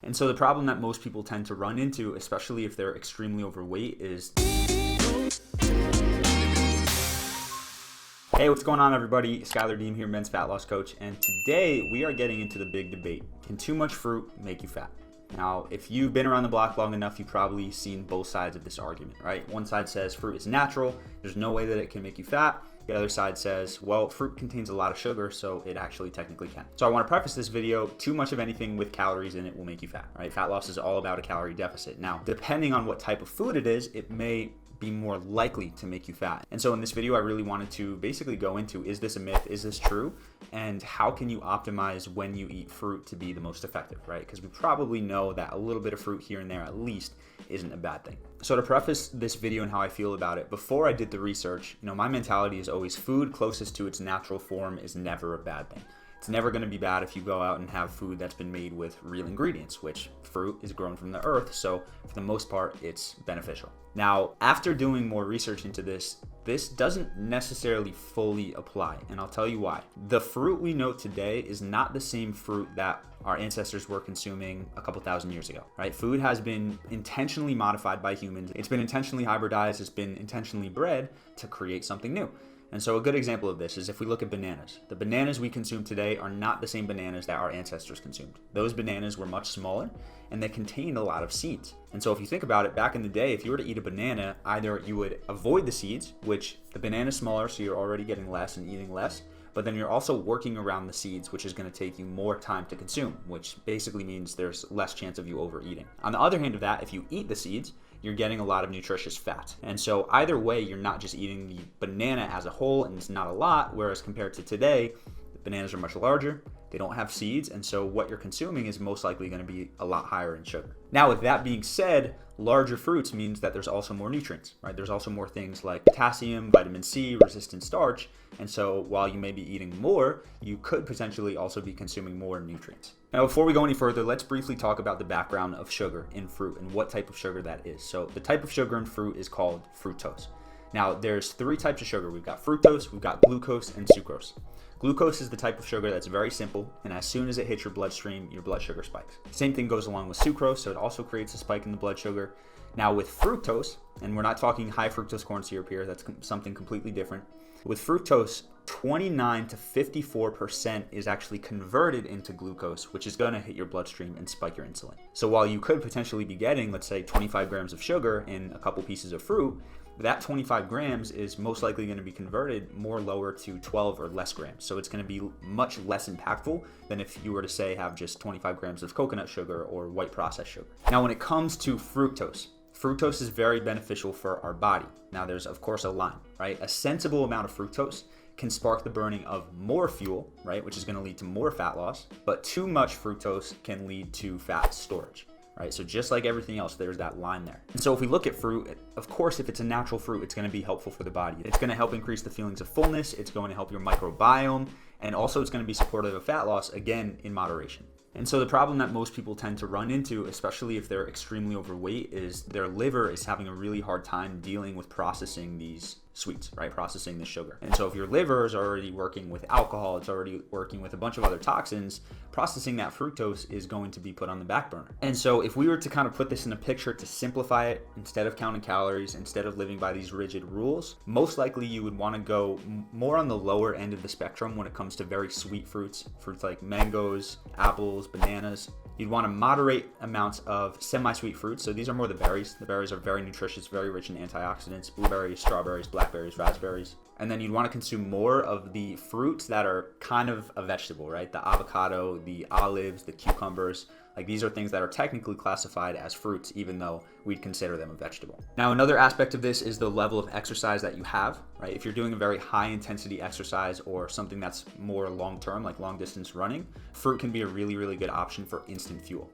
And so the problem that most people tend to run into, especially if they're extremely overweight, is... Hey, what's going on, everybody? Schuyler Diehm here, men's fat loss coach, and today we are getting into the big debate. Can too much fruit make you fat? Now, if you've been around the block long enough, you've probably seen both sides of this argument, right? One side says fruit is natural, there's no way that it can make you fat. The other side says, well, fruit contains a lot of sugar, so it actually technically can. So I want to preface this video, too much of anything with calories in it will make you fat, right? Fat loss is all about a calorie deficit. Now, depending on what type of food it is, it may be more likely to make you fat. And so in this video, I really wanted to basically go into, is this a myth? Is this true? And how can you optimize when you eat fruit to be the most effective, right? Because we probably know that a little bit of fruit here and there at least isn't a bad thing. So to preface this video and how I feel about it, before I did the research, my mentality is always food closest to its natural form is never a bad thing. It's never going to be bad if you go out and have food that's been made with real ingredients, which fruit is grown from the earth, so for the most part, it's beneficial. Now, after doing more research into this doesn't necessarily fully apply, and I'll tell you why. The fruit we know today is not the same fruit that our ancestors were consuming a couple thousand years ago, right? Food has been intentionally modified by humans. It's been intentionally hybridized, it's been intentionally bred to create something new. And so a good example of this is if we look at bananas. The bananas we consume today are not the same bananas that our ancestors consumed. Those bananas were much smaller and they contained a lot of seeds. And so if you think about it, back in the day, if you were to eat a banana, either you would avoid the seeds, which the banana is smaller, so you're already getting less and eating less, but then you're also working around the seeds, which is going to take you more time to consume, which basically means there's less chance of you overeating. On the other hand of that, if you eat the seeds, you're getting a lot of nutritious fat. And so either way, you're not just eating the banana as a whole, and it's not a lot, whereas compared to today, the bananas are much larger, they don't have seeds, and so what you're consuming is most likely going to be a lot higher in sugar. Now, with that being said, larger fruits means that there's also more nutrients, right? There's also more things like potassium, vitamin C, resistant starch, and so while you may be eating more, you could potentially also be consuming more nutrients. Now, before we go any further, let's briefly talk about the background of sugar in fruit and what type of sugar that is. So the type of sugar in fruit is called fructose. Now, there's three types of sugar. We've got fructose, we've got glucose, and sucrose. Glucose is the type of sugar that's very simple, and as soon as it hits your bloodstream, your blood sugar spikes. Same thing goes along with sucrose, so it also creates a spike in the blood sugar. Now with fructose, and we're not talking high fructose corn syrup here, that's something completely different. With fructose, 29 to 54% is actually converted into glucose, which is going to hit your bloodstream and spike your insulin. So while you could potentially be getting, let's say, 25 grams of sugar in a couple pieces of fruit, that 25 grams is most likely going to be converted more lower to 12 or less grams. So it's going to be much less impactful than if you were to say have just 25 grams of coconut sugar or white processed sugar. Now, when it comes to fructose is very beneficial for our body. Now, there's of course a line, right? A sensible amount of fructose can spark the burning of more fuel, right? Which is going to lead to more fat loss, but too much fructose can lead to fat storage. Right, so just like everything else, there's that line there. And so if we look at fruit, of course, if it's a natural fruit, it's going to be helpful for the body. It's going to help increase the feelings of fullness. It's going to help your microbiome. And also it's going to be supportive of fat loss, again, in moderation. And so the problem that most people tend to run into, especially if they're extremely overweight, is their liver is having a really hard time dealing with processing these sweets, right? Processing the sugar. And so if your liver is already working with alcohol, it's already working with a bunch of other toxins, processing that fructose is going to be put on the back burner. And so if we were to kind of put this in a picture to simplify it, instead of counting calories, instead of living by these rigid rules, most likely you would want to go more on the lower end of the spectrum when it comes to very sweet fruits like mangoes, apples, bananas. You'd want to moderate amounts of semi-sweet fruits. So these are more the berries. The berries are very nutritious, very rich in antioxidants, blueberries, strawberries, blackberries, raspberries. And then you'd want to consume more of the fruits that are kind of a vegetable, right? The avocado, the olives, the cucumbers. Like these are things that are technically classified as fruits, even though we'd consider them a vegetable. Now, another aspect of this is the level of exercise that you have, right? If you're doing a very high intensity exercise or something that's more long-term, like long distance running, fruit can be a really, really good option for instant fuel.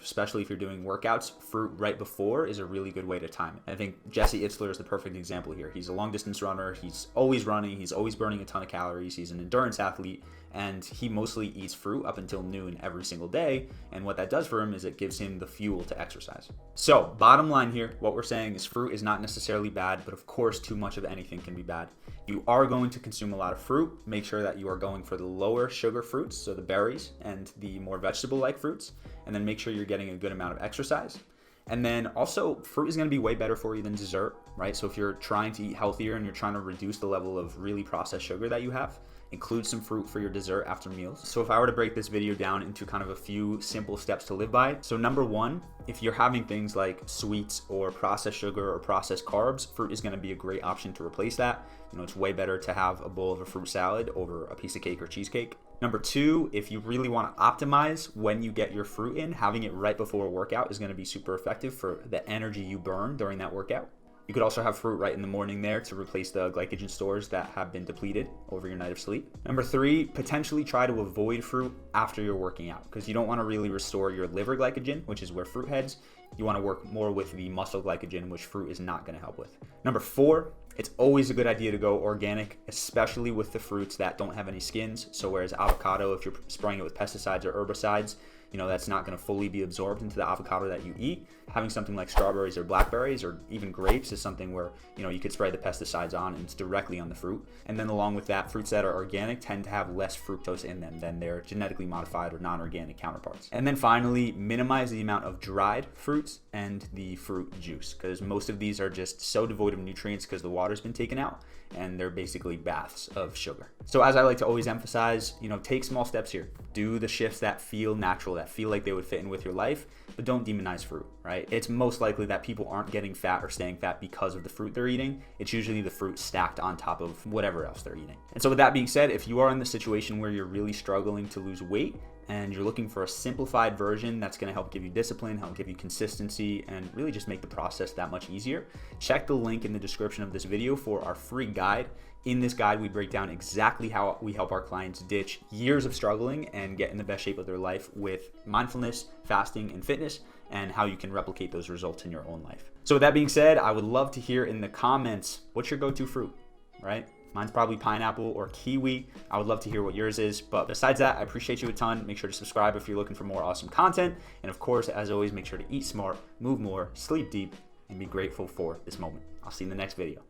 Especially if you're doing workouts, fruit right before is a really good way to time it. I think Jesse Itzler is the perfect example here. He's a long distance runner. He's always running. He's always burning a ton of calories. He's an endurance athlete, and he mostly eats fruit up until noon every single day. And what that does for him is it gives him the fuel to exercise. So bottom line here, what we're saying is fruit is not necessarily bad, but of course, too much of anything can be bad. You are going to consume a lot of fruit. Make sure that you are going for the lower sugar fruits, so the berries and the more vegetable-like fruits. and then make sure you're getting a good amount of exercise. And then also, fruit is going to be way better for you than dessert, right? So if you're trying to eat healthier and you're trying to reduce the level of really processed sugar that you have, include some fruit for your dessert after meals. So if I were to break this video down into kind of a few simple steps to live by. So number one, if you're having things like sweets or processed sugar or processed carbs, fruit is going to be a great option to replace that. It's way better to have a bowl of a fruit salad over a piece of cake or cheesecake. Number two, if you really want to optimize when you get your fruit in, having it right before a workout is going to be super effective for the energy you burn during that workout. You could also have fruit right in the morning there to replace the glycogen stores that have been depleted over your night of sleep. Number three, potentially try to avoid fruit after you're working out because you don't want to really restore your liver glycogen, which is where fruit heads. You want to work more with the muscle glycogen, which fruit is not going to help with. Number four, it's always a good idea to go organic, especially with the fruits that don't have any skins. So whereas avocado, if you're spraying it with pesticides or herbicides, that's not going to fully be absorbed into the avocado that you eat. Having something like strawberries or blackberries or even grapes is something where, you could spray the pesticides on and it's directly on the fruit. And then along with that, fruits that are organic tend to have less fructose in them than their genetically modified or non-organic counterparts. And then finally, minimize the amount of dried fruits and the fruit juice because most of these are just so devoid of nutrients because the water's been taken out and they're basically baths of sugar. So as I like to always emphasize, take small steps here. Do the shifts that feel natural, that feel like they would fit in with your life, but don't demonize fruit, right? It's most likely that people aren't getting fat or staying fat because of the fruit they're eating. It's usually the fruit stacked on top of whatever else they're eating. And so with that being said, if you are in the situation where you're really struggling to lose weight, and you're looking for a simplified version that's going to help give you discipline, help give you consistency, and really just make the process that much easier, check the link in the description of this video for our free guide. In this guide, we break down exactly how we help our clients ditch years of struggling and get in the best shape of their life with mindfulness, fasting, and fitness, and how you can replicate those results in your own life. So with that being said, I would love to hear in the comments, what's your go-to fruit, right? Mine's probably pineapple or kiwi. I would love to hear what yours is. But besides that, I appreciate you a ton. Make sure to subscribe if you're looking for more awesome content. And of course, as always, make sure to eat smart, move more, sleep deep, and be grateful for this moment. I'll see you in the next video.